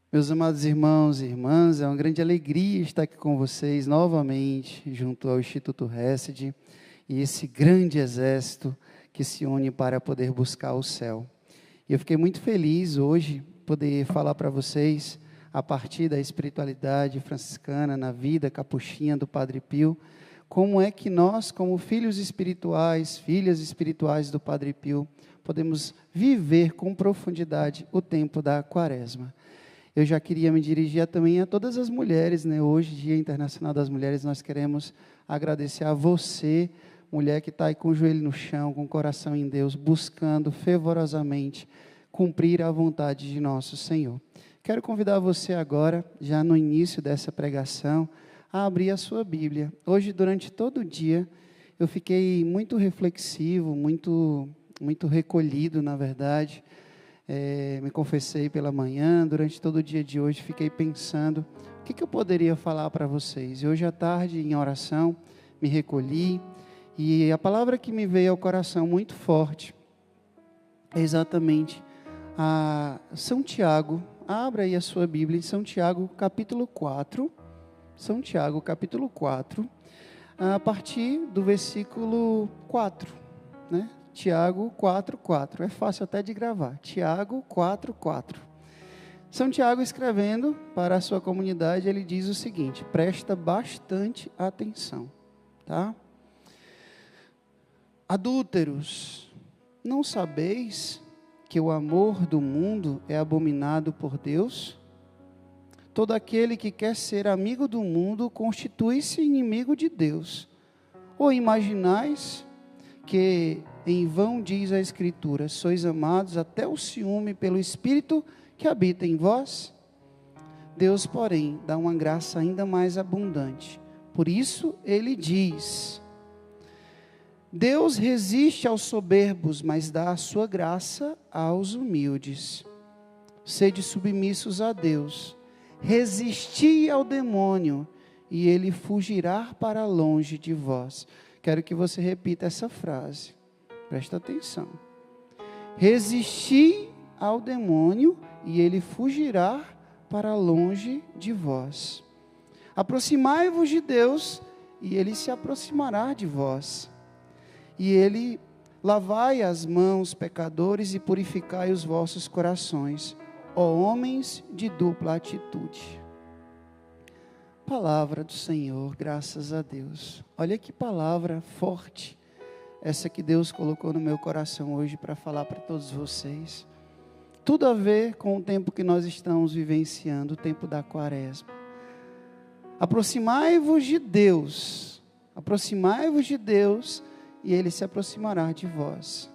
Meus amados irmãos e irmãs, é uma grande alegria estar aqui com vocês novamente, junto ao Instituto Hesed, e esse grande exército que se une para poder buscar o céu. E eu fiquei muito feliz hoje poder falar para vocês, a partir da espiritualidade franciscana, na vida capuchinha do Padre Pio, como é que nós, como filhos espirituais, filhas espirituais do Padre Pio, podemos viver com profundidade o tempo da Quaresma. Eu já queria me dirigir também a todas as mulheres, né? Hoje, Dia Internacional das Mulheres, nós queremos agradecer a você, mulher que está aí com o joelho no chão, com o coração em Deus, buscando fervorosamente cumprir a vontade de nosso Senhor. Quero convidar você agora, já no início dessa pregação, a abrir a sua Bíblia. Hoje, durante todo o dia, eu fiquei muito reflexivo, muito recolhido, na verdade. Me confessei pela manhã, durante todo o dia de hoje, fiquei pensando, o que eu poderia falar para vocês? E hoje à tarde, em oração, me recolhi, e a palavra que me veio ao coração muito forte, é exatamente São Tiago. Abra aí a sua Bíblia em São Tiago, capítulo 4, São Tiago, capítulo 4, a partir do versículo 4, né? Tiago 4:4, é fácil até de gravar, Tiago 4:4. São Tiago, escrevendo para a sua comunidade, ele diz o seguinte, presta bastante atenção, tá? Adúlteros, não sabeis que o amor do mundo é abominado por Deus? Todo aquele que quer ser amigo do mundo constitui-se inimigo de Deus. Ou imaginais que em vão diz a Escritura, sois amados até o ciúme pelo Espírito que habita em vós? Deus, porém, dá uma graça ainda mais abundante. Por isso, ele diz, Deus resiste aos soberbos, mas dá a sua graça aos humildes. Sede submissos a Deus, resisti ao demônio, e ele fugirá para longe de vós. Quero que você repita essa frase, presta atenção. Resisti ao demônio e ele fugirá para longe de vós. Aproximai-vos de Deus e ele se aproximará de vós. E ele, lavai as mãos, pecadores, e purificai os vossos corações, ó homens de dupla atitude. Palavra do Senhor, graças a Deus. Olha que palavra forte, essa que Deus colocou no meu coração hoje para falar para todos vocês. Tudo a ver com o tempo que nós estamos vivenciando, o tempo da Quaresma. Aproximai-vos de Deus, e Ele se aproximará de vós.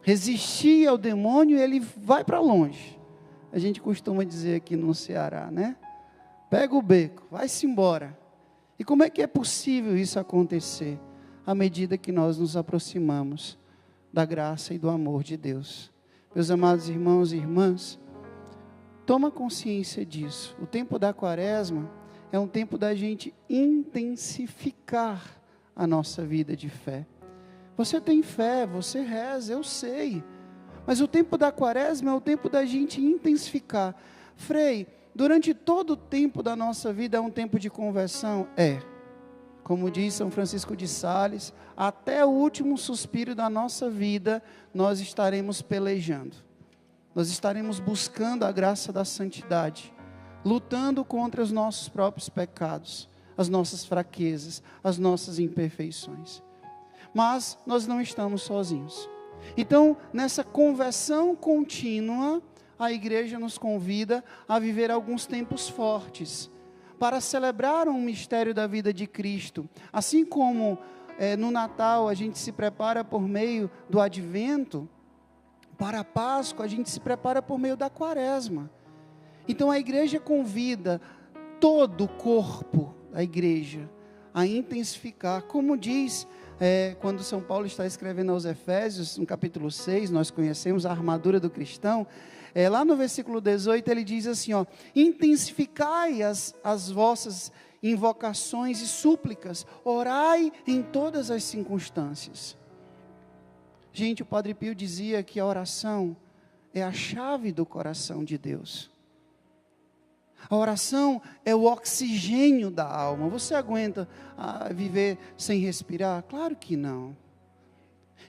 Resistir ao demônio, ele vai para longe. A gente costuma dizer aqui no Ceará, né? Pega o beco, vai-se embora. E como é que é possível isso acontecer? À medida que nós nos aproximamos da graça e do amor de Deus. Meus amados irmãos e irmãs, toma consciência disso. O tempo da Quaresma é um tempo da gente intensificar a nossa vida de fé. Você tem fé, você reza, eu sei. Mas o tempo da Quaresma é o tempo da gente intensificar. Frei, durante todo o tempo da nossa vida é um tempo de conversão? Como diz São Francisco de Sales, até o último suspiro da nossa vida, nós estaremos pelejando. Nós estaremos buscando a graça da santidade, lutando contra os nossos próprios pecados, as nossas fraquezas, as nossas imperfeições. Mas nós não estamos sozinhos. Então, nessa conversão contínua, a igreja nos convida a viver alguns tempos fortes, para celebrar um mistério da vida de Cristo. Assim como no Natal a gente se prepara por meio do Advento, para a Páscoa a gente se prepara por meio da Quaresma. Então a igreja convida todo o corpo da igreja a intensificar, como diz quando São Paulo está escrevendo aos Efésios, no capítulo 6, nós conhecemos a armadura do cristão. Lá no versículo 18 ele diz assim, intensificai as vossas invocações e súplicas, orai em todas as circunstâncias. Gente, o Padre Pio dizia que a oração é a chave do coração de Deus. A oração é o oxigênio da alma. Você aguenta viver sem respirar? Claro que não.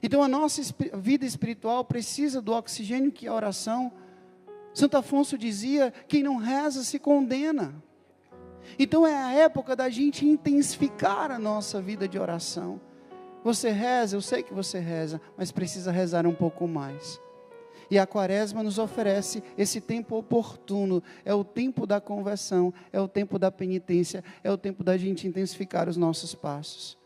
Então a nossa vida espiritual precisa do oxigênio que é a oração. Santo Afonso dizia: quem não reza se condena. Então é a época da gente intensificar a nossa vida de oração. Você reza, eu sei que você reza, mas precisa rezar um pouco mais. E a Quaresma nos oferece esse tempo oportuno, é o tempo da conversão, é o tempo da penitência, é o tempo da gente intensificar os nossos passos.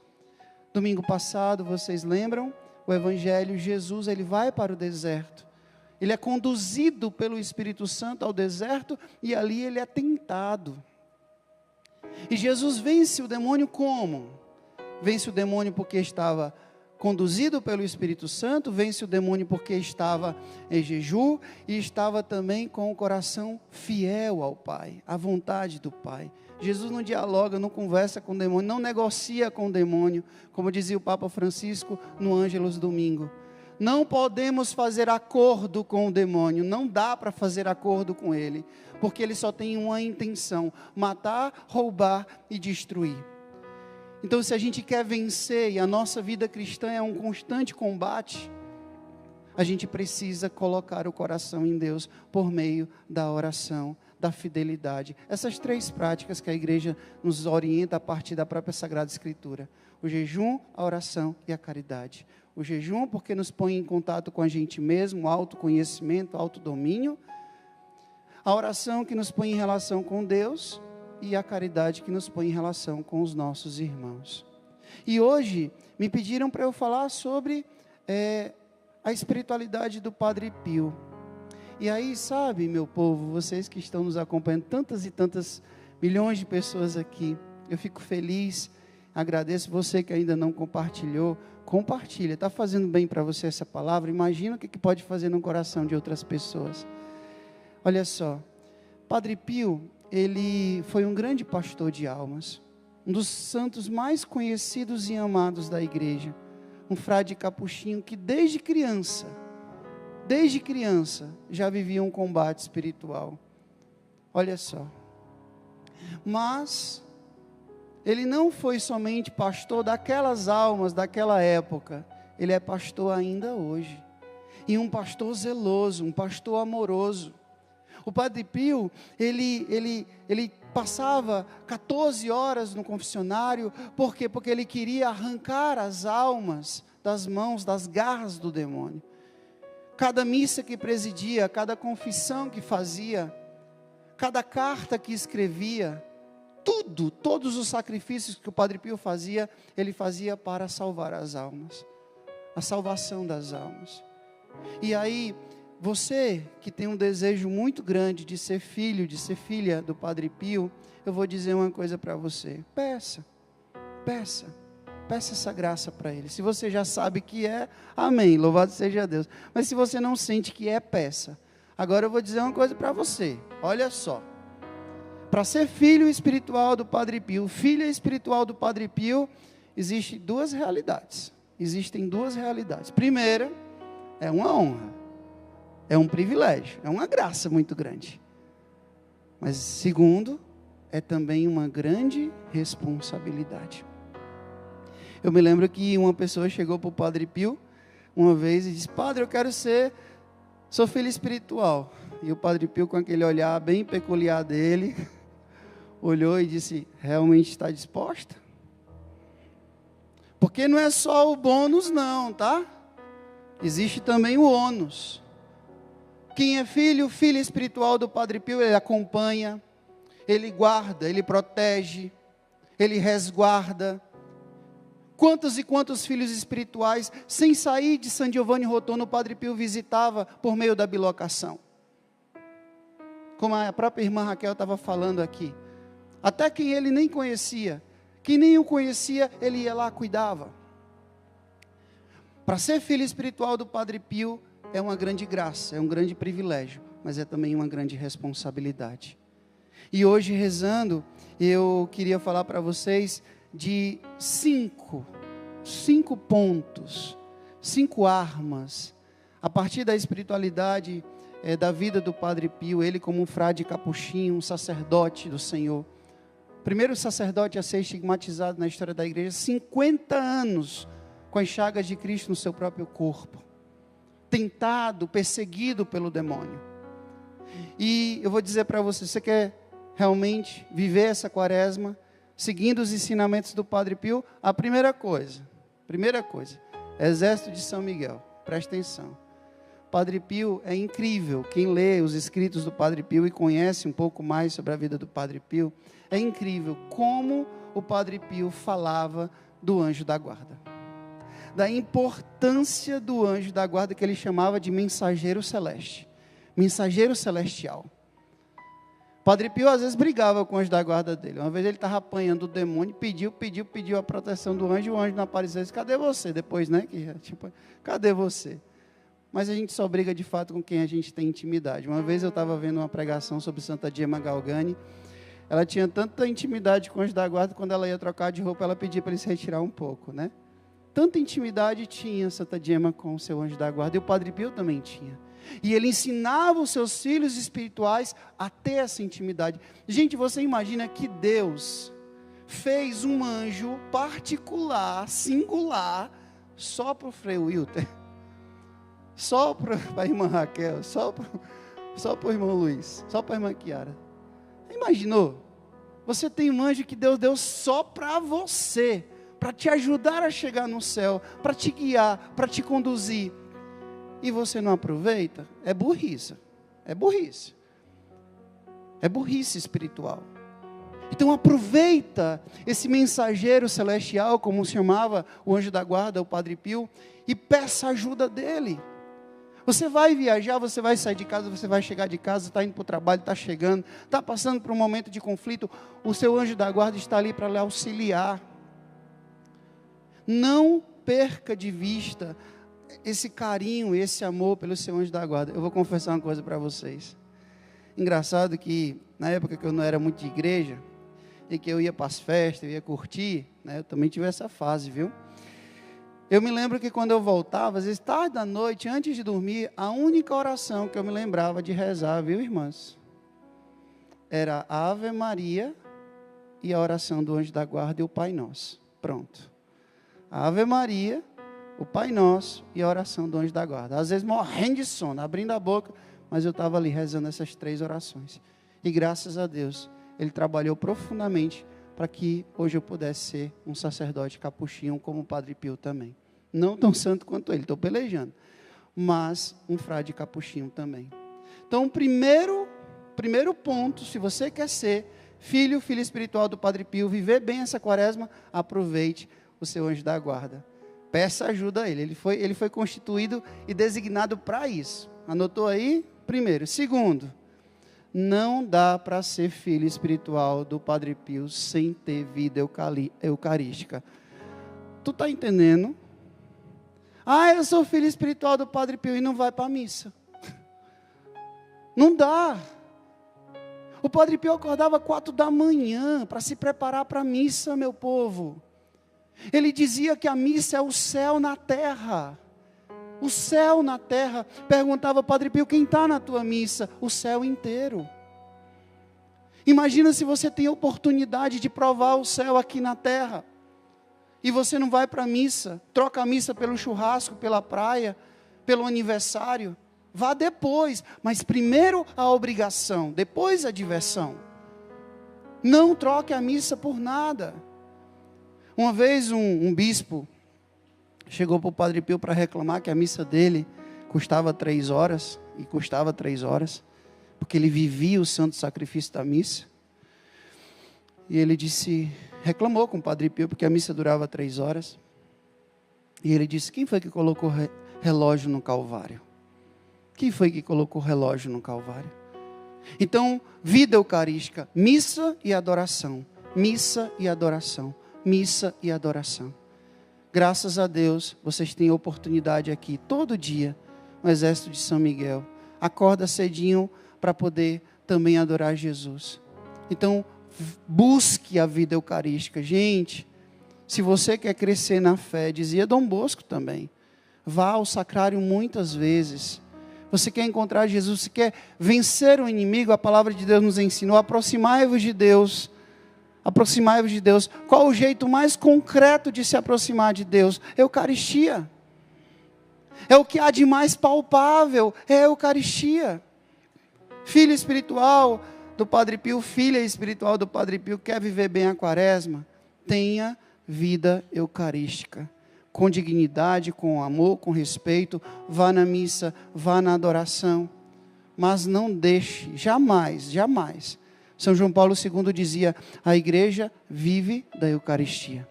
Domingo passado, vocês lembram? O Evangelho, Jesus, ele vai para o deserto. Ele é conduzido pelo Espírito Santo ao deserto e ali ele é tentado. E Jesus vence o demônio como? Vence o demônio porque estava conduzido pelo Espírito Santo, vence o demônio porque estava em jejum e estava também com o coração fiel ao Pai, à vontade do Pai. Jesus não dialoga, não conversa com o demônio, não negocia com o demônio, como dizia o Papa Francisco no Ângelus domingo. Não podemos fazer acordo com o demônio, não dá para fazer acordo com ele, porque ele só tem uma intenção: matar, roubar e destruir. Então, se a gente quer vencer, e a nossa vida cristã é um constante combate, a gente precisa colocar o coração em Deus por meio da oração, da fidelidade. Essas 3 práticas que a igreja nos orienta a partir da própria Sagrada Escritura: o jejum, a oração e a caridade. O jejum porque nos põe em contato com a gente mesmo, autoconhecimento, autodomínio. A oração que nos põe em relação com Deus. E a caridade que nos põe em relação com os nossos irmãos. E hoje me pediram para eu falar sobre a espiritualidade do Padre Pio. E aí, sabe, meu povo, vocês que estão nos acompanhando, tantas e tantas milhões de pessoas aqui, eu fico feliz, agradeço você que ainda não compartilhou, compartilha, está fazendo bem para você essa palavra, imagina o que pode fazer no coração de outras pessoas. Olha só, Padre Pio, ele foi um grande pastor de almas, um dos santos mais conhecidos e amados da igreja, um frade capuchinho que desde criança, já vivia um combate espiritual. Olha só, mas ele não foi somente pastor daquelas almas, daquela época, ele é pastor ainda hoje, e um pastor zeloso, um pastor amoroso. O Padre Pio, ele passava 14 horas no confessionário. Por quê? Porque ele queria arrancar as almas das mãos, das garras do demônio. Cada missa que presidia, cada confissão que fazia, cada carta que escrevia, todos os sacrifícios que o Padre Pio fazia, ele fazia para salvar as almas, a salvação das almas. E aí, você que tem um desejo muito grande de ser filho, de ser filha do Padre Pio, eu vou dizer uma coisa para você: peça essa graça para ele. Se você já sabe que é, amém, louvado seja Deus. Mas se você não sente que é, peça. Agora eu vou dizer uma coisa para você, olha só. Para ser filho espiritual do Padre Pio, filha espiritual do Padre Pio, existem 2 realidades. Primeira, é uma honra. É um privilégio, é uma graça muito grande. Mas segundo, é também uma grande responsabilidade. Eu me lembro que uma pessoa chegou para o Padre Pio uma vez e disse: Padre, eu quero sou filho espiritual. E o Padre Pio, com aquele olhar bem peculiar dele, olhou e disse: realmente está disposta? Porque não é só o bônus não, tá? Existe também o ônus. Quem é filha espiritual do Padre Pio, ele acompanha, ele guarda, ele protege, ele resguarda. Quantos e quantos filhos espirituais, sem sair de San Giovanni Rotondo, o Padre Pio visitava por meio da bilocação. Como a própria irmã Raquel estava falando aqui. Até quem ele nem conhecia, quem nem o conhecia, ele ia lá, cuidava. Para ser filho espiritual do Padre Pio, é uma grande graça, é um grande privilégio, mas é também uma grande responsabilidade. E hoje, rezando, eu queria falar para vocês de 5 pontos, 5 armas, a partir da espiritualidade da vida do Padre Pio, ele como um frade capuchinho, um sacerdote do Senhor. Primeiro sacerdote a ser estigmatizado na história da igreja, 50 anos com as chagas de Cristo no seu próprio corpo. Tentado, perseguido pelo demônio. E eu vou dizer para você, você quer realmente viver essa quaresma, seguindo os ensinamentos do Padre Pio? A primeira coisa, Exército de São Miguel, presta atenção. Padre Pio é incrível, quem lê os escritos do Padre Pio e conhece um pouco mais sobre a vida do Padre Pio, é incrível como o Padre Pio falava do anjo da guarda. Da importância do anjo da guarda, que ele chamava de mensageiro celeste, mensageiro celestial. Padre Pio às vezes brigava com o anjo da guarda dele. Uma vez ele estava apanhando o demônio, pediu a proteção do anjo, e o anjo não apareceu. Ele disse: cadê você? Depois, né? Cadê você? Mas a gente só briga de fato com quem a gente tem intimidade. Uma vez eu estava vendo uma pregação sobre Santa Gemma Galgani. Ela tinha tanta intimidade com o anjo da guarda, quando ela ia trocar de roupa, ela pedia para ele se retirar um pouco, né? Tanta intimidade tinha Santa Gemma com o seu anjo da guarda, e o Padre Pio também tinha. E ele ensinava os seus filhos espirituais a ter essa intimidade. Gente, você imagina que Deus fez um anjo particular, singular, só para o Frei Wilter, só para a irmã Raquel, só para o irmão Luiz, só para a irmã Kiara. Imaginou? Você tem um anjo que Deus deu só para você, para te ajudar a chegar no céu, para te guiar, para te conduzir. E você não aproveita? É burrice. É burrice. É burrice espiritual. Então aproveita esse mensageiro celestial, como se chamava o anjo da guarda, o Padre Pio, e peça ajuda dele. Você vai viajar, você vai sair de casa, você vai chegar de casa, está indo para o trabalho, está chegando, está passando por um momento de conflito, o seu anjo da guarda está ali para lhe auxiliar. Não perca de vista esse carinho, esse amor pelo seu anjo da guarda. Eu vou confessar uma coisa para vocês. Engraçado que, na época que eu não era muito de igreja, e que eu ia para as festas, eu ia curtir, né, eu também tive essa fase, viu? Eu me lembro que quando eu voltava, às vezes tarde da noite, antes de dormir, a única oração que eu me lembrava de rezar, viu, irmãs? Era a Ave Maria e a oração do anjo da guarda e o Pai Nosso. Pronto. A Ave Maria, o Pai Nosso e a oração do anjo da guarda. Às vezes morrendo de sono, abrindo a boca, mas eu estava ali rezando essas 3 orações. E graças a Deus, Ele trabalhou profundamente para que hoje eu pudesse ser um sacerdote capuchinho, como o Padre Pio também. Não tão santo quanto ele, estou pelejando, mas um frade capuchinho também. Então, primeiro ponto, se você quer ser filho espiritual do Padre Pio, viver bem essa quaresma, aproveite o seu anjo da guarda. Peça ajuda a ele. Ele foi constituído e designado para isso. Anotou aí? Primeiro. Segundo, não dá para ser filho espiritual do Padre Pio sem ter vida eucarística. Tu está entendendo? Eu sou filho espiritual do Padre Pio e não vai para a missa. Não dá. O Padre Pio acordava 4 da manhã para se preparar para a missa, meu povo. Ele dizia que a missa é o céu na terra. O céu na terra. Perguntava ao Padre Pio: quem está na tua missa? O céu inteiro. Imagina se você tem a oportunidade de provar o céu aqui na terra, e você não vai para a missa, troca a missa pelo churrasco, pela praia, pelo aniversário. Vá depois, mas primeiro a obrigação, depois a diversão. Não troque a missa por nada. Uma vez um bispo chegou para o Padre Pio para reclamar que a missa dele custava 3 horas, e custava 3 horas, porque ele vivia o santo sacrifício da missa. E ele reclamou com o Padre Pio, porque a missa durava 3 horas. E ele disse: quem foi que colocou relógio no Calvário? Quem foi que colocou relógio no Calvário? Então, vida eucarística, missa e adoração, missa e adoração, missa e adoração. Graças a Deus, vocês têm a oportunidade aqui, todo dia, no Exército de São Miguel. Acorda cedinho para poder também adorar Jesus. Então, busque a vida eucarística. Gente, se você quer crescer na fé, dizia Dom Bosco também, vá ao sacrário muitas vezes. Você quer encontrar Jesus, você quer vencer o inimigo, a palavra de Deus nos ensinou, aproximai-vos de Deus. Aproximai-vos de Deus. Qual o jeito mais concreto de se aproximar de Deus? Eucaristia. É o que há de mais palpável, é a Eucaristia. Filho espiritual do Padre Pio, filha espiritual do Padre Pio, quer viver bem a quaresma? Tenha vida eucarística. Com dignidade, com amor, com respeito, vá na missa, vá na adoração. Mas não deixe, jamais, jamais. São João Paulo II dizia, a igreja vive da Eucaristia.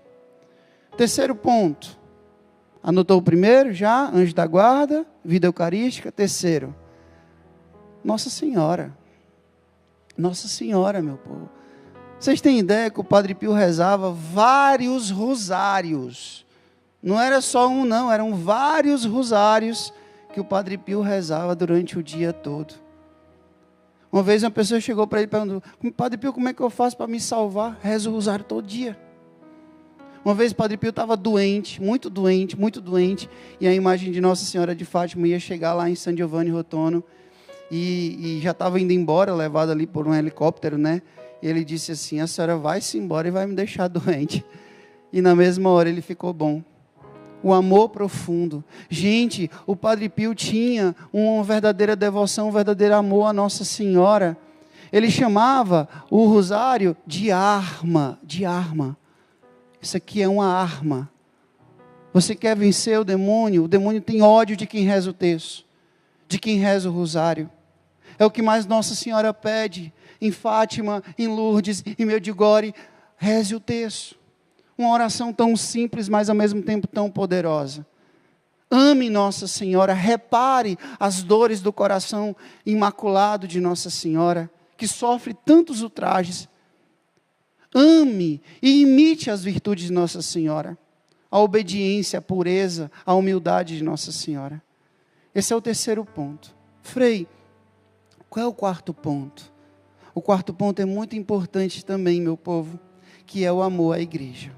Terceiro ponto. Anotou o primeiro já? Anjo da guarda, vida eucarística. Terceiro. Nossa Senhora. Nossa Senhora, meu povo. Vocês têm ideia que o Padre Pio rezava vários rosários. Não era só um não, eram vários rosários que o Padre Pio rezava durante o dia todo. Uma vez uma pessoa chegou para ele e perguntou, Padre Pio, como é que eu faço para me salvar? Rezo o rosário todo dia. Uma vez o Padre Pio estava doente, muito doente, e a imagem de Nossa Senhora de Fátima ia chegar lá em San Giovanni Rotono, e já estava indo embora, levado ali por um helicóptero, né? E ele disse assim, a senhora vai-se embora e vai me deixar doente. E na mesma hora ele ficou bom. O amor profundo. Gente, o Padre Pio tinha uma verdadeira devoção, um verdadeiro amor a Nossa Senhora. Ele chamava o rosário de arma, Isso aqui é uma arma. Você quer vencer o demônio tem ódio de quem reza o terço, de quem reza o rosário. É o que mais Nossa Senhora pede, em Fátima, em Lourdes, em Medjugorje, reze o terço. Uma oração tão simples, mas ao mesmo tempo tão poderosa. Ame Nossa Senhora, repare as dores do coração imaculado de Nossa Senhora, que sofre tantos ultrajes. Ame e imite as virtudes de Nossa Senhora, a obediência, a pureza, a humildade de Nossa Senhora. Esse é o terceiro ponto. Frei, qual é o quarto ponto? O quarto ponto é muito importante também, meu povo, que é o amor à igreja.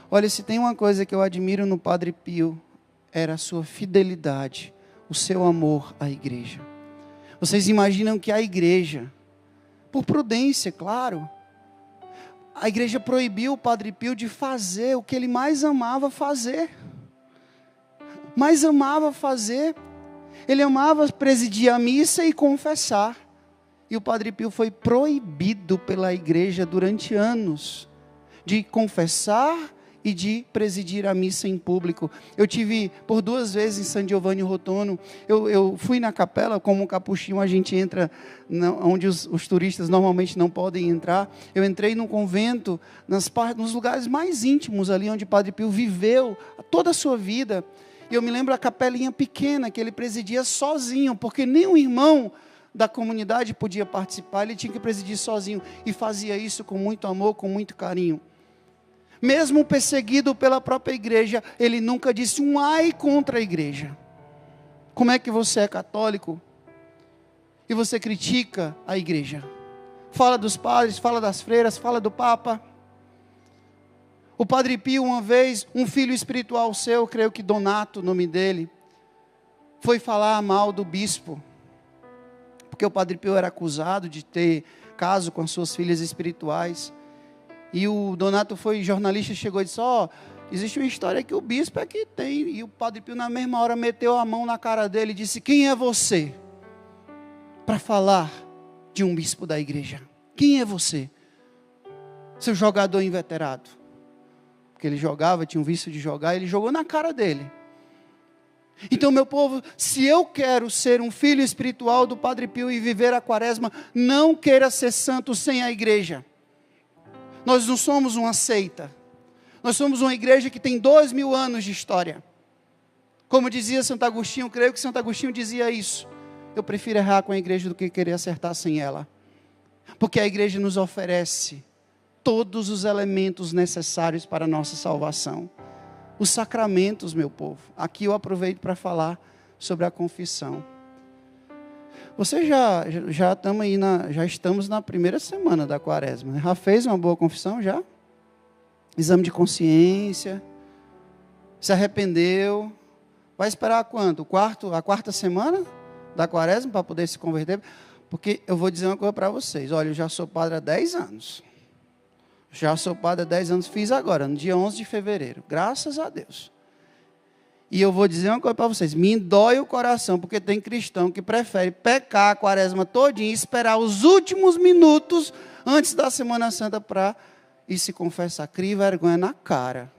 Olha, se tem uma coisa que eu admiro no Padre Pio, era a sua fidelidade, o seu amor à igreja. Vocês imaginam que a igreja, por prudência, claro, a igreja proibiu o Padre Pio de fazer o que ele mais amava fazer. Ele amava presidir a missa e confessar. E o Padre Pio foi proibido pela igreja durante anos de confessar e de presidir a missa em público. Eu tive por 2 vezes em San Giovanni Rotono. Eu fui na capela, como capuchinho, a gente entra onde os turistas normalmente não podem entrar. Eu entrei num convento, nos lugares mais íntimos ali, onde o Padre Pio viveu toda a sua vida. E eu me lembro a capelinha pequena, que ele presidia sozinho, porque nem um irmão da comunidade podia participar, ele tinha que presidir sozinho. E fazia isso com muito amor, com muito carinho. Mesmo perseguido pela própria igreja, ele nunca disse um ai contra a igreja. Como é que você é católico e você critica a igreja? Fala dos padres, fala das freiras, fala do Papa. O Padre Pio, uma vez, um filho espiritual seu, creio que Donato, o nome dele, foi falar mal do bispo, porque o Padre Pio era acusado de ter caso com as suas filhas espirituais. E o Donato foi jornalista, chegou e disse, existe uma história que o bispo é que tem. E o Padre Pio na mesma hora meteu a mão na cara dele e disse, quem é você para falar de um bispo da igreja? Quem é você? Seu jogador inveterado. Porque ele jogava, tinha um vício de jogar, ele jogou na cara dele. Então, meu povo, se eu quero ser um filho espiritual do Padre Pio e viver a quaresma, não queira ser santo sem a igreja. Nós não somos uma seita. Nós somos uma igreja que tem 2000 anos de história. Como dizia Santo Agostinho, creio que Santo Agostinho dizia isso. Eu prefiro errar com a igreja do que querer acertar sem ela. Porque a igreja nos oferece todos os elementos necessários para a nossa salvação. Os sacramentos, meu povo. Aqui eu aproveito para falar sobre a confissão. Você já estamos na primeira semana da quaresma, né? Já fez uma boa confissão já? Exame de consciência, se arrependeu, vai esperar quanto? A quarta semana? da quaresma para poder se converter. Porque eu vou dizer uma coisa para vocês. Olha, eu já sou padre há 10 anos. Já sou padre há 10 anos, fiz agora, no dia 11 de fevereiro. Graças a Deus. E eu vou dizer uma coisa para vocês. Me dói o coração, porque tem cristão que prefere pecar a quaresma todinha e esperar os últimos minutos antes da Semana Santa para ir se confessar. Crie vergonha na cara.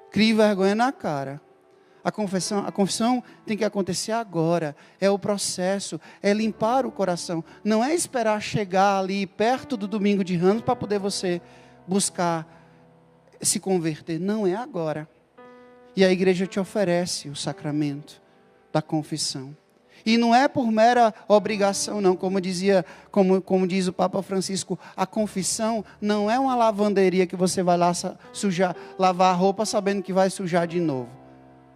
Crie vergonha na cara. A confissão tem que acontecer agora. É o processo, é limpar o coração. Não é esperar chegar ali perto do domingo de Ramos para poder você buscar se converter. Não, é agora. E a igreja te oferece o sacramento da confissão. E não é por mera obrigação, não. Como diz o Papa Francisco, a confissão não é uma lavanderia que você vai lá lavar a roupa sabendo que vai sujar de novo.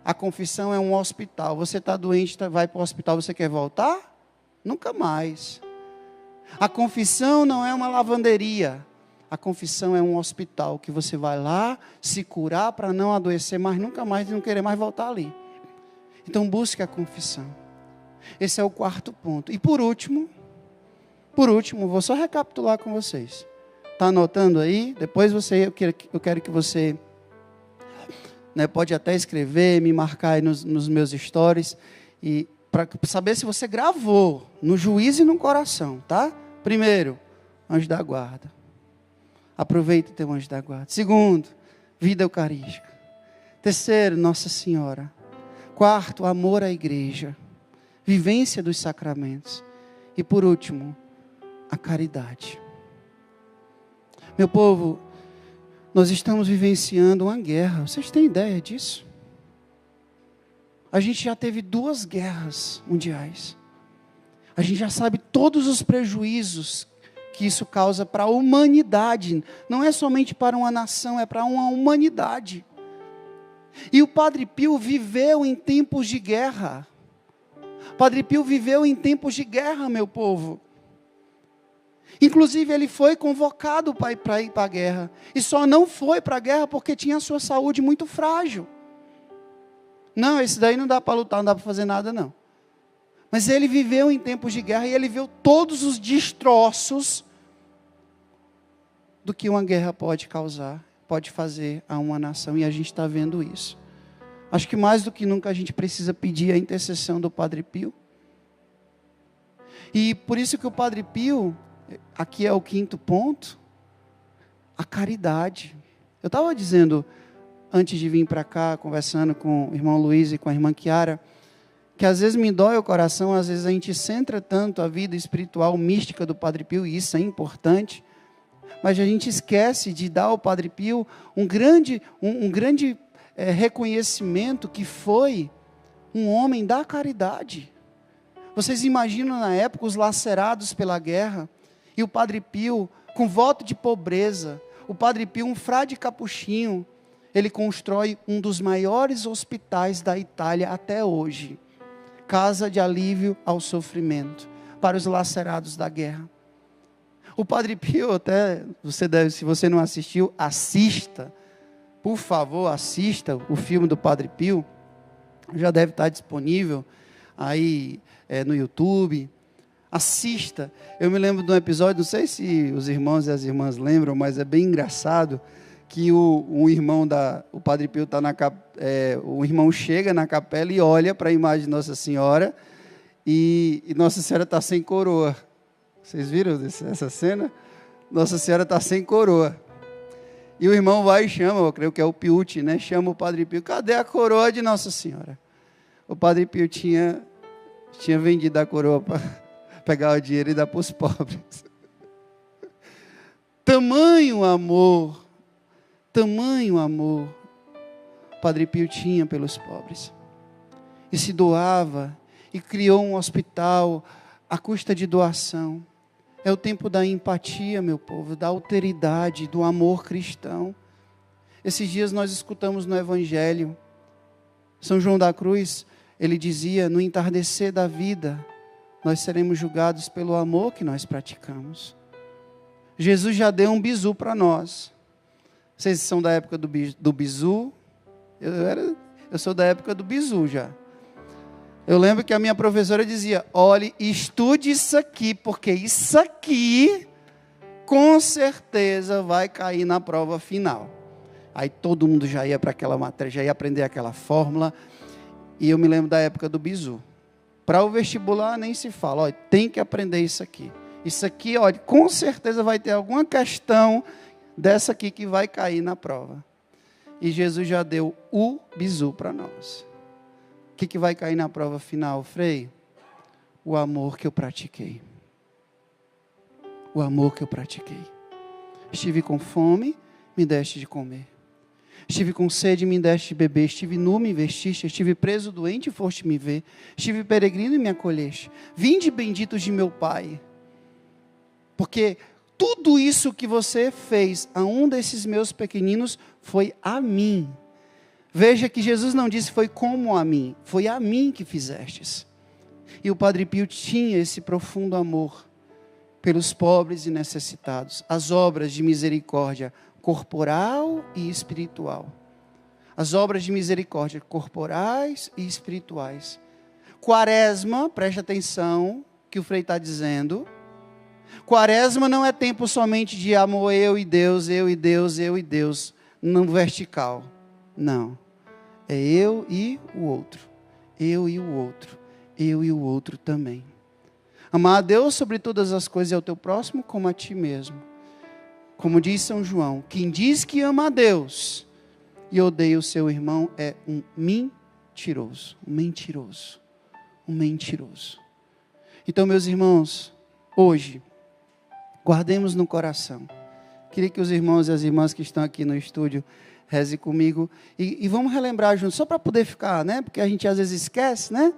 A confissão é um hospital. Você está doente, vai para o hospital, você quer voltar? Nunca mais. A confissão não é uma lavanderia. A confissão é um hospital que você vai lá se curar para não adoecer mais, nunca mais, e não querer mais voltar ali. Então busque a confissão. Esse é o quarto ponto. E por último, vou só recapitular com vocês. Está anotando aí? Depois eu quero que você... pode até escrever, me marcar aí nos meus stories, e para saber se você gravou no juízo e no coração, tá? Primeiro, anjo da guarda. Aproveita o teu anjo da guarda. Segundo, vida eucarística. Terceiro, Nossa Senhora. Quarto, amor à igreja. Vivência dos sacramentos. E por último, a caridade. Meu povo, nós estamos vivenciando uma guerra. Vocês têm ideia disso? A gente já teve 2 guerras mundiais. A gente já sabe todos os prejuízos que isso causa para a humanidade. Não é somente para uma nação, é para uma humanidade. E o Padre Pio viveu em tempos de guerra. Padre Pio viveu em tempos de guerra, meu povo. Inclusive, ele foi convocado para ir para a guerra. E só não foi para a guerra porque tinha a sua saúde muito frágil. Não, esse daí não dá para lutar, não dá para fazer nada, não. Mas ele viveu em tempos de guerra e ele viu todos os destroços do que uma guerra pode causar, pode fazer a uma nação. E a gente está vendo isso. Acho que mais do que nunca a gente precisa pedir a intercessão do Padre Pio. E por isso que o Padre Pio... Aqui é o 5º ponto, a caridade. Eu estava dizendo, antes de vir para cá, conversando com o irmão Luiz e com a irmã Chiara, que às vezes me dói o coração, às vezes a gente centra tanto a vida espiritual, mística do Padre Pio, e isso é importante, mas a gente esquece de dar ao Padre Pio um grande reconhecimento que foi um homem da caridade. Vocês imaginam na época os lacerados pela guerra, e o Padre Pio, com voto de pobreza, o Padre Pio, um frade capuchinho, ele constrói um dos maiores hospitais da Itália até hoje. Casa de alívio ao sofrimento, para os lacerados da guerra. O Padre Pio, até, se você não assistiu, assista. Por favor, assista o filme do Padre Pio. Já deve estar disponível aí no YouTube. Assista. Eu me lembro de um episódio, não sei se os irmãos e as irmãs lembram, mas é bem engraçado, que o Padre Pio está o irmão chega na capela e olha para a imagem de Nossa Senhora, e Nossa Senhora está sem coroa. Vocês viram essa cena? Nossa Senhora está sem coroa. E o irmão vai e chama, eu creio que é o Piuti, né? Chama o Padre Pio, cadê a coroa de Nossa Senhora? O Padre Pio tinha vendido a coroa para pegar o dinheiro e dar para os pobres. Tamanho amor Padre Pio tinha pelos pobres. E se doava, e criou um hospital à custa de doação. É o tempo da empatia, meu povo, da alteridade, do amor cristão. Esses dias nós escutamos no Evangelho, São João da Cruz, ele dizia, no entardecer da vida, nós seremos julgados pelo amor que nós praticamos. Jesus já deu um bizu para nós. Vocês são da época do bizu? Eu sou da época do bizu já. Eu lembro que a minha professora dizia, olhe, estude isso aqui, porque isso aqui, com certeza, vai cair na prova final. Aí todo mundo já ia para aquela matéria, já ia aprender aquela fórmula. E eu me lembro da época do bizu. Para o vestibular nem se fala, olha, tem que aprender isso aqui. Isso aqui, olha, com certeza vai ter alguma questão dessa aqui que vai cair na prova. E Jesus já deu o bizu para nós. O que vai cair na prova final, Frei? O amor que eu pratiquei. O amor que eu pratiquei. Estive com fome, me deste de comer. Estive com sede, me deste de beber. Estive nu, me vestiste. Estive preso, doente, e foste me ver. Estive peregrino e me acolheste. Vinde benditos de meu Pai. Porque tudo isso que você fez a um desses meus pequeninos foi a mim. Veja que Jesus não disse foi como a mim, foi a mim que fizestes. E o Padre Pio tinha esse profundo amor pelos pobres e necessitados, as obras de misericórdia corporal e espiritual. As obras de misericórdia corporais e espirituais. Quaresma, preste atenção que o Frei está dizendo. Quaresma não é tempo somente de amor eu e Deus, eu e Deus, eu e Deus, no vertical. Não. É eu e o outro. Eu e o outro. Eu e o outro também. Amar a Deus sobre todas as coisas e ao teu próximo como a ti mesmo. Como diz São João, quem diz que ama a Deus e odeia o seu irmão é um mentiroso. Um mentiroso. Um mentiroso. Então, meus irmãos, hoje, guardemos no coração. Queria que os irmãos e as irmãs que estão aqui no estúdio reze comigo e vamos relembrar juntos, só para poder ficar, né? Porque a gente às vezes esquece, né?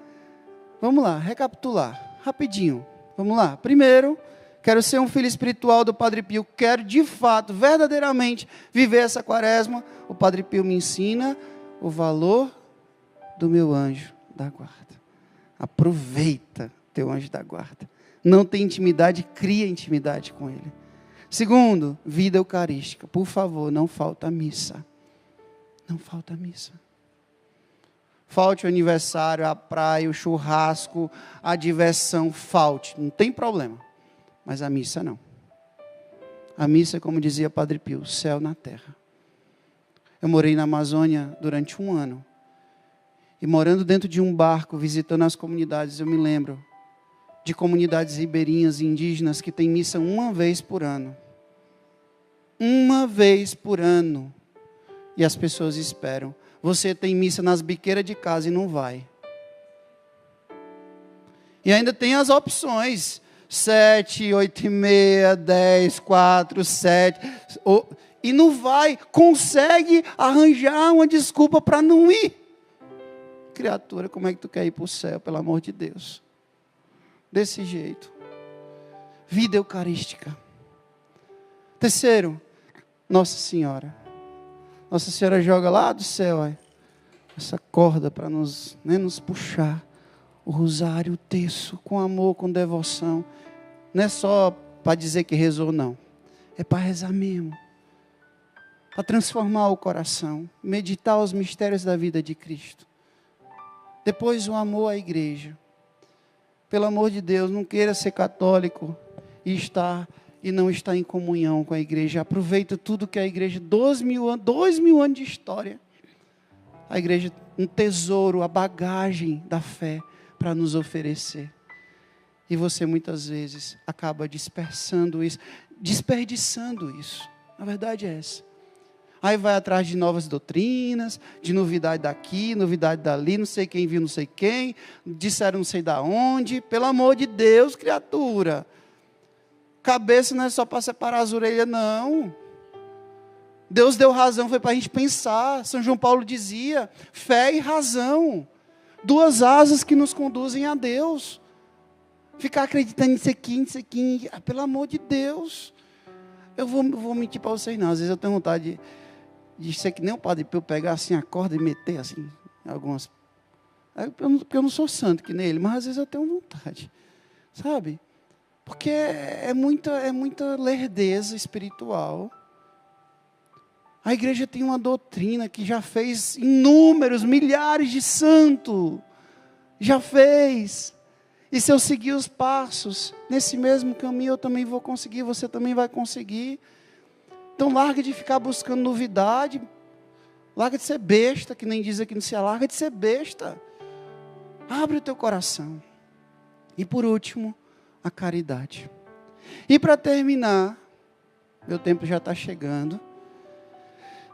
Vamos lá, recapitular, rapidinho. Vamos lá. Primeiro, quero ser um filho espiritual do Padre Pio. Quero, de fato, verdadeiramente, viver essa quaresma. O Padre Pio me ensina o valor do meu anjo da guarda. Aproveita teu anjo da guarda. Não tem intimidade, cria intimidade com ele. Segundo, vida eucarística. Por favor, não falta missa. Não falta missa. Falte o aniversário, a praia, o churrasco, a diversão, falte. Não tem problema. Mas a missa não. A missa, como dizia Padre Pio, céu na terra. Eu morei na Amazônia durante 1 ano. E morando dentro de um barco, visitando as comunidades, eu me lembro de comunidades ribeirinhas e indígenas que têm missa 1 vez por ano. 1 vez por ano. E as pessoas esperam. Você tem missa nas biqueiras de casa e não vai. E ainda tem as opções. 7, 8h30, 10, 4, 7. E não vai. Consegue arranjar uma desculpa para não ir. Criatura, como é que tu quer ir para o céu, pelo amor de Deus? Desse jeito. Vida eucarística. Terceiro, Nossa Senhora. Nossa Senhora joga lá do céu, ó, essa corda para nos puxar. O rosário, o terço, com amor, com devoção. Não é só para dizer que rezou, não. É para rezar mesmo. Para transformar o coração. Meditar os mistérios da vida de Cristo. Depois o amor à igreja. Pelo amor de Deus, não queira ser católico e não estar em comunhão com a igreja. Aproveita tudo que a igreja, 2.000 anos de história. A igreja, um tesouro, a bagagem da fé para nos oferecer. E você muitas vezes acaba desperdiçando isso. A verdade é essa. Aí vai atrás de novas doutrinas, de novidade daqui, novidade dali, não sei quem viu, não sei quem, disseram não sei da onde. Pelo amor de Deus, criatura. Cabeça não é só para separar as orelhas, não. Deus deu razão, foi para a gente pensar. São João Paulo dizia, fé e razão. 2 asas que nos conduzem a Deus. Ficar acreditando nisso aqui, pelo amor de Deus. Eu vou mentir para vocês não, às vezes eu tenho vontade de ser que nem o Padre Pio, pegar assim a corda e meter assim, algumas... Porque eu não sou santo que nem ele, mas às vezes eu tenho vontade, sabe? Porque é muita lerdeza espiritual. A igreja tem uma doutrina que já fez inúmeros, milhares de santos. já fez. E se eu seguir os passos, nesse mesmo caminho eu também vou conseguir, você também vai conseguir. Então larga de ficar buscando novidade, larga de ser besta, que nem diz aqui no Ceará, larga de ser besta. Abre o teu coração. E por último, a caridade. E para terminar, meu tempo já está chegando,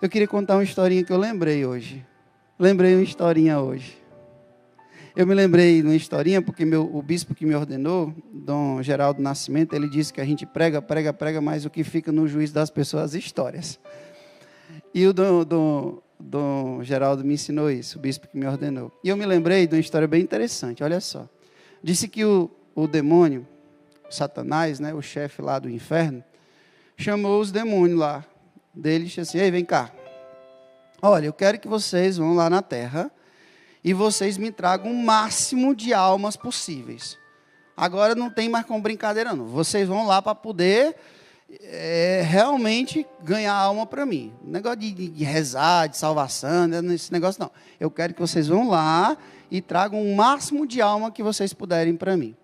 eu queria contar uma historinha que eu lembrei hoje. Lembrei uma historinha hoje. Eu me lembrei de uma historinha porque o bispo que me ordenou, Dom Geraldo Nascimento, ele disse que a gente prega, mas o que fica no juízo das pessoas, as histórias. E o Dom Geraldo me ensinou isso, o bispo que me ordenou. E eu me lembrei de uma história bem interessante, olha só. Disse que o demônio, Satanás, né, o chefe lá do inferno, chamou os demônios lá dele e disse assim: ei, vem cá. Olha, eu quero que vocês vão lá na terra e vocês me tragam o máximo de almas possíveis. Agora não tem mais como brincadeira não. Vocês vão lá para poder realmente ganhar alma para mim. Negócio de rezar, de salvação, esse negócio não. Eu quero que vocês vão lá e tragam o máximo de alma que vocês puderem para mim.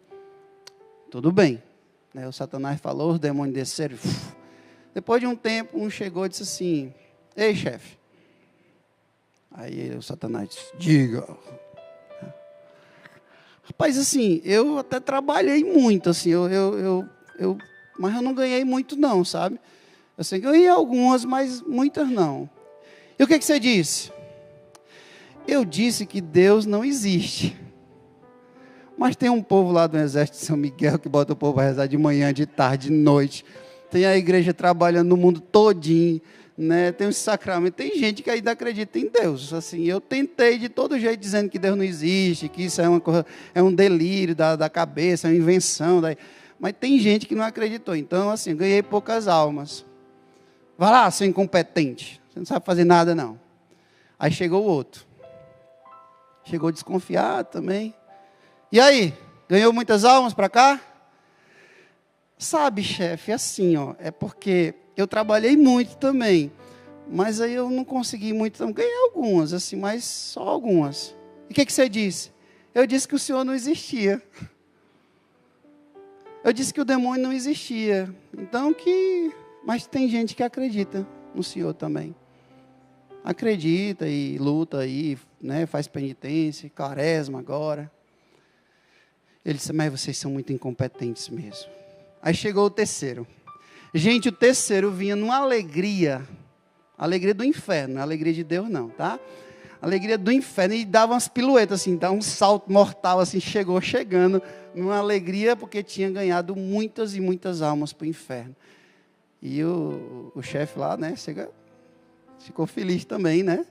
Tudo bem. O Satanás falou, os demônios desceram. Depois de um tempo, um chegou e disse assim: ei, chefe. Aí o Satanás disse: diga. Rapaz, assim, eu até trabalhei muito, assim, mas eu não ganhei muito não, sabe? Eu sei que eu ganhei algumas, mas muitas não. E o que você disse? Eu disse que Deus não existe. Mas tem um povo lá do Exército de São Miguel que bota o povo a rezar de manhã, de tarde, de noite. Tem a igreja trabalhando no mundo todinho, né? Tem os sacramentos. Tem gente que ainda acredita em Deus. Assim, eu tentei de todo jeito dizendo que Deus não existe, que isso é um delírio da cabeça, é uma invenção. Mas tem gente que não acreditou. Então, assim, eu ganhei poucas almas. Vai lá, seu incompetente. Você não sabe fazer nada, não. Aí chegou o outro. Chegou desconfiado também. E aí? Ganhou muitas almas para cá? Sabe, chefe, assim, ó, é porque eu trabalhei muito também, mas aí eu não consegui muito, então ganhei algumas, assim, mas só algumas. E o que você disse? Eu disse que o Senhor não existia. Eu disse que o demônio não existia. Então mas tem gente que acredita no Senhor também. Acredita e luta aí, né, faz penitência, quaresma agora. Ele disse: mas vocês são muito incompetentes mesmo. Aí chegou o terceiro. Gente, o terceiro vinha numa alegria do inferno, não é alegria de Deus não, tá? Alegria do inferno, e dava umas piruetas assim, dava um salto mortal assim, chegando numa alegria porque tinha ganhado muitas e muitas almas para o inferno. E o chefe lá, né, ficou feliz também, né?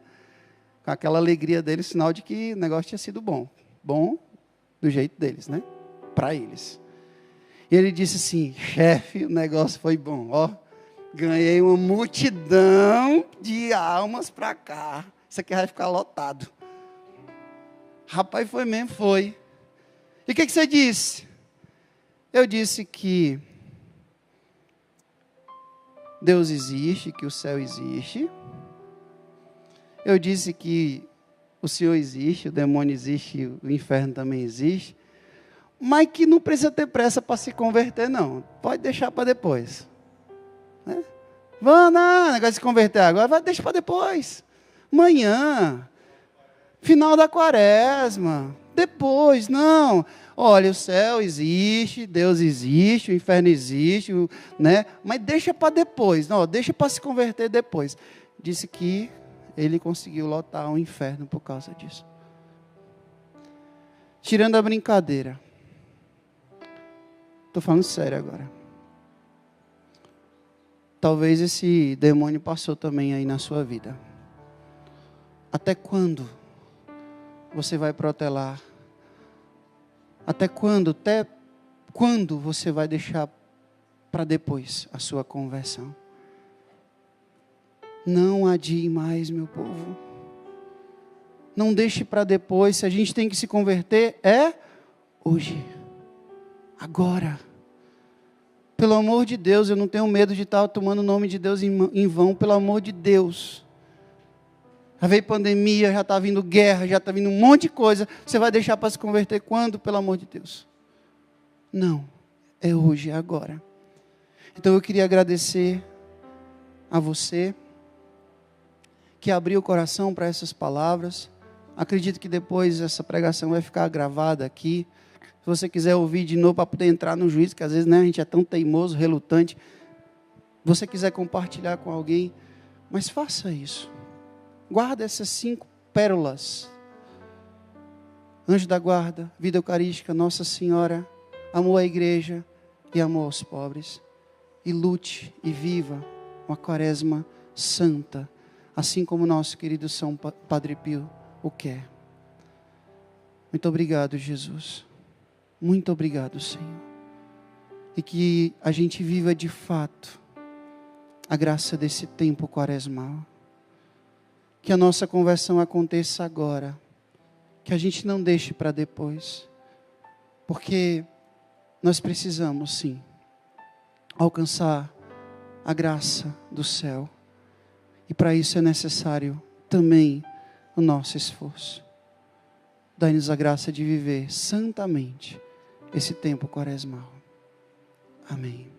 Com aquela alegria dele, sinal de que o negócio tinha sido bom do jeito deles, né? Para eles. E ele disse assim: chefe, o negócio foi bom, ó. Ganhei uma multidão de almas para cá. Isso aqui vai ficar lotado. Rapaz, foi mesmo, foi. E o que você disse? Eu disse que Deus existe, que o céu existe. Eu disse que o Senhor existe, o demônio existe, o inferno também existe. Mas que não precisa ter pressa para se converter, não. Pode deixar para depois. Né? Vamos, negócio de se converter agora, deixa para depois. Amanhã. Final da quaresma. Depois, não. Olha, o céu existe, Deus existe, o inferno existe, né? Mas deixa para depois. Não, deixa para se converter depois. Disse que ele conseguiu lotar o inferno por causa disso. Tirando a brincadeira. Estou falando sério agora. Talvez esse demônio passou também aí na sua vida. Até quando você vai protelar? Até quando você vai deixar para depois a sua conversão? Não adie mais, meu povo. Não deixe para depois. Se a gente tem que se converter, é hoje. Agora. Pelo amor de Deus, eu não tenho medo de estar tomando o nome de Deus em vão, pelo amor de Deus. Já veio pandemia, já está vindo guerra, já está vindo um monte de coisa. Você vai deixar para se converter quando, pelo amor de Deus? Não, é hoje, é agora. Então eu queria agradecer a você que abriu o coração para essas palavras. Acredito que depois essa pregação vai ficar gravada aqui. Se você quiser ouvir de novo para poder entrar no juízo, que às vezes, né, a gente é tão teimoso, relutante. Se você quiser compartilhar com alguém, mas faça isso. Guarda essas 5 pérolas. Anjo da guarda, vida eucarística, Nossa Senhora, amor à igreja e amor aos pobres. E lute e viva uma quaresma santa, assim como nosso querido São Padre Pio o quer. Muito obrigado, Jesus. Muito obrigado, Senhor. E que a gente viva de fato a graça desse tempo quaresmal. Que a nossa conversão aconteça agora. Que a gente não deixe para depois. Porque nós precisamos, sim, alcançar a graça do céu. E para isso é necessário também o nosso esforço. Dai-nos a graça de viver santamente esse tempo quaresmal. Amém.